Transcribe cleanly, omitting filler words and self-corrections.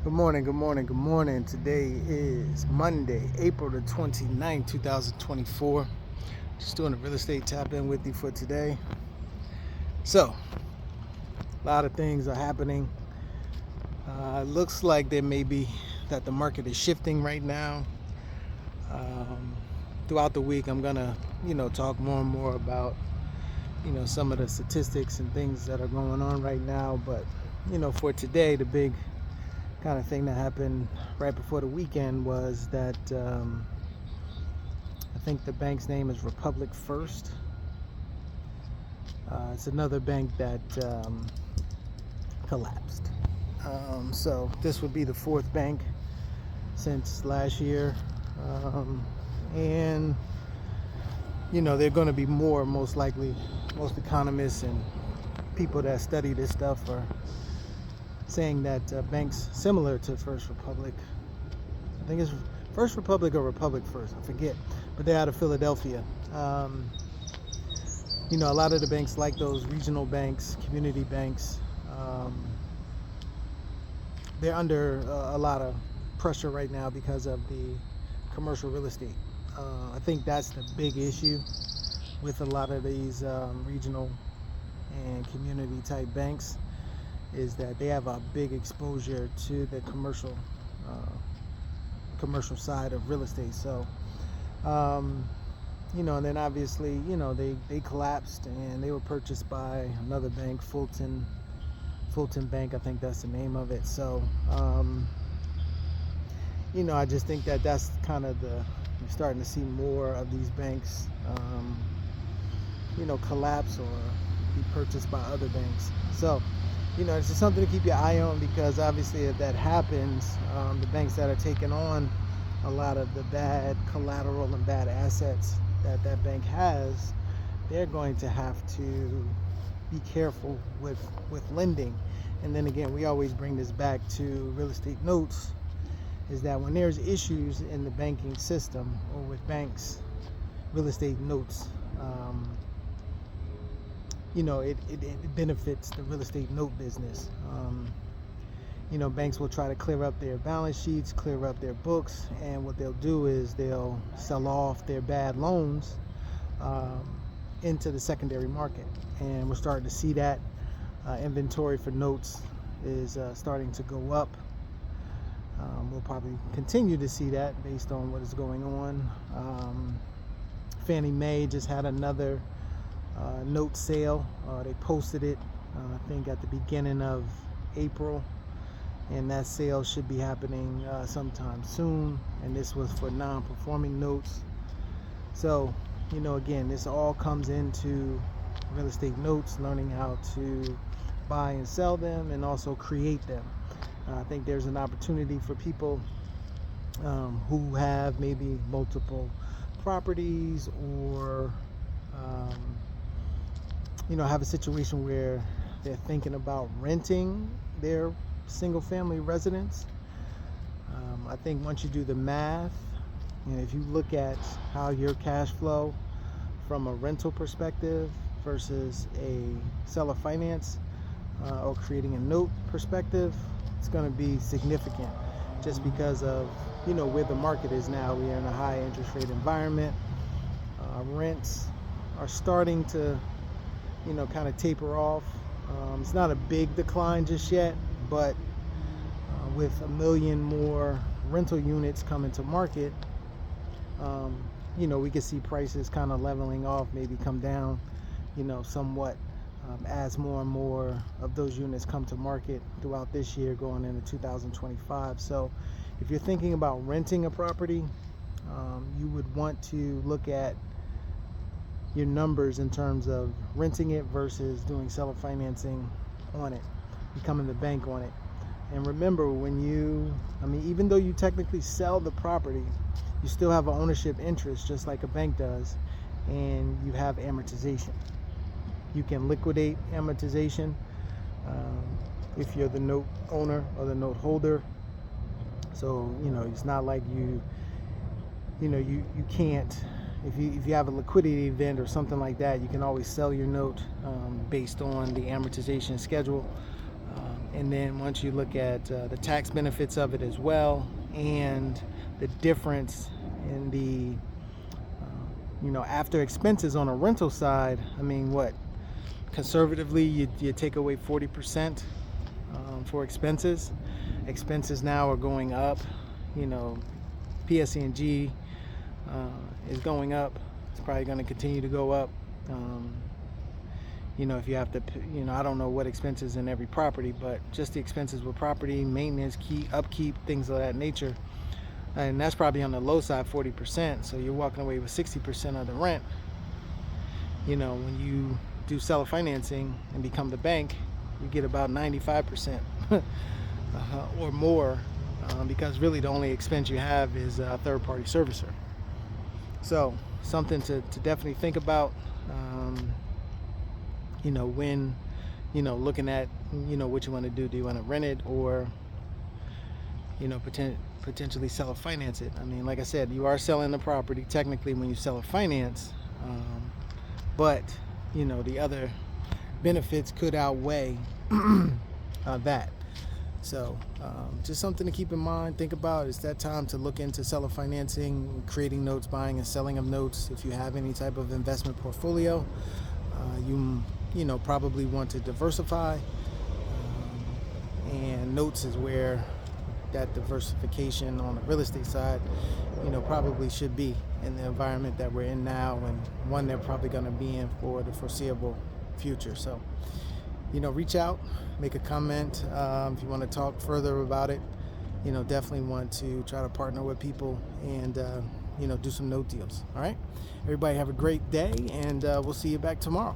Good morning, good morning, good morning. Today is Monday, April the 29th, 2024. Just doing a real estate tap in with you for today. So, a lot of things are happening. Looks like there may be that the market is shifting right now. Throughout the week, I'm gonna, talk more and more about, some of the statistics and things that are going on right now. But, for today, the big kind of thing that happened right before the weekend was that I think the bank's name is Republic First. It's another bank that collapsed. So this would be the fourth bank since last year. And they're going to be more, most likely. Most economists and people that study this stuff are saying that banks similar to First Republic, I think it's First Republic or Republic First, I forget, but they're out of Philadelphia. A lot of the banks, like those regional banks, community banks, they're under a lot of pressure right now because of the commercial real estate. I think that's the big issue with a lot of these regional and community type banks, is that they have a big exposure to the commercial side of real estate. So and then obviously they collapsed and they were purchased by another bank, Fulton Bank, I think that's the name of it. So I just think that that's kind of you're starting to see more of these banks collapse or be purchased by other banks. So it's just something to keep your eye on, because obviously if that happens, the banks that are taking on a lot of the bad collateral and bad assets that bank has, they're going to have to be careful with lending. And then again, we always bring this back to real estate notes, is that when there's issues in the banking system or with banks, real estate notes, it benefits the real estate note business. Banks will try to clear up their balance sheets, clear up their books, and what they'll do is they'll sell off their bad loans into the secondary market. And we're starting to see that inventory for notes is starting to go up. We'll probably continue to see that based on what is going on. Fannie Mae just had another note sale. They posted it, I think, at the beginning of April, and that sale should be happening sometime soon. And this was for non-performing notes. So, again, this all comes into real estate notes, learning how to buy and sell them and also create them. I think there's an opportunity for people who have maybe multiple properties, or have a situation where they're thinking about renting their single family residence. I think once you do the math, if you look at how your cash flow from a rental perspective versus a seller finance or creating a note perspective, it's going to be significant, just because of where the market is now. We are in a high interest rate environment. Rents are starting to kind of taper off. It's not a big decline just yet, but with 1 million more rental units coming to market, we can see prices kind of leveling off, maybe come down somewhat, as more and more of those units come to market throughout this year going into 2025. So if you're thinking about renting a property, you would want to look at your numbers in terms of renting it versus doing seller financing on it, becoming the bank on it. And remember, even though you technically sell the property, you still have an ownership interest, just like a bank does, and you have amortization. You can liquidate amortization if you're the note owner or the note holder. So it's not like you can't. If you have a liquidity event or something like that, you can always sell your note based on the amortization schedule. And then once you look at the tax benefits of it as well, and the difference in the after expenses on a rental side, I mean, what conservatively you take away 40% for expenses. Expenses now are going up. PSE&G is going up. It's probably going to continue to go up. If you have to, I don't know what expenses in every property, but just the expenses with property maintenance, upkeep, things of that nature. And that's probably on the low side, 40%. So you're walking away with 60% of the rent. When you do seller financing and become the bank, you get about 95% or more, because really the only expense you have is a third-party servicer. So something to definitely think about. When looking at what you want to do. Do you want to rent it, or potentially sell or finance it? I mean, like I said, you are selling the property technically when you sell or finance, but the other benefits could outweigh that. So just something to keep in mind, think about. It's that time to look into seller financing, creating notes, buying and selling of notes. If you have any type of investment portfolio, you probably want to diversify, and notes is where that diversification on the real estate side probably should be in the environment that we're in now, and one they're probably going to be in for the foreseeable future. So reach out, make a comment. If you want to talk further about it, definitely want to try to partner with people and do some note deals. All right, everybody have a great day, and we'll see you back tomorrow.